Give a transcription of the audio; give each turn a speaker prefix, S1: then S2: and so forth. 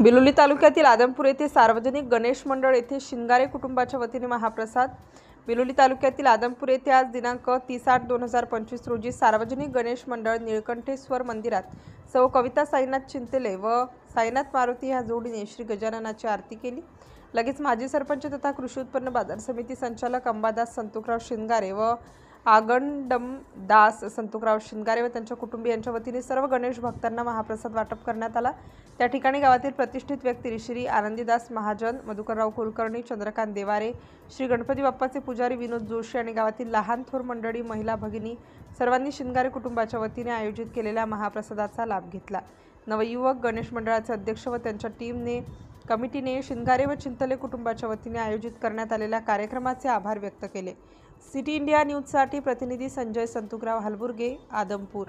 S1: बिलोली तालुक्यातील आदमपूर येथे सार्वजनिक गणेश मंडळ येथे शिंगारे कुटुंबाच्या वतीने महाप्रसाद। बिलोली तालुक्यातील आदमपूर येथे आज दिनांक 30/8/2025 रोजी सार्वजनिक गणेश मंडळ निळकंठेश्वर मंदिरात सौ कविता साईनाथ चिंतले व साईनाथ मारुती ह्या जोडीने श्री गजाननाची आरती केली। लगेच माजी सरपंच तथा कृषी उत्पन्न बाजार समिती संचालक अंबादास संतोकराव शिंगारे व आगंडमदास संतोकराव शिंगारे व त्यांच्या कुटुंबियांच्या वतीने सर्व गणेश भक्तांना महाप्रसाद वाटप करण्यात आला। त्या ठिकाणी गावातील प्रतिष्ठित व्यक्ती श्री आनंदीदास महाजन, मधुकरराव कुलकर्णी, चंद्रकांत देवारे, श्री गणपती बाप्पाचे पुजारी विनोद जोशी आणि गावातील लहान थोर मंडळी, महिला भगिनी सर्वांनी शिंगारे कुटुंबाच्या वतीने आयोजित केलेल्या महाप्रसादाचा लाभ घेतला। नवयुवक गणेश मंडळाचे अध्यक्ष व त्यांच्या कमिटीने शिंगारे व चिंतले कुटुंबाच्या वतीने आयोजित करण्यात आलेल्या कार्यक्रमाचे आभार व्यक्त केले। सिटी इंडिया न्यूजसाठी प्रतिनिधी संजय संतुकराव हलबुर्गे, आदमपूर।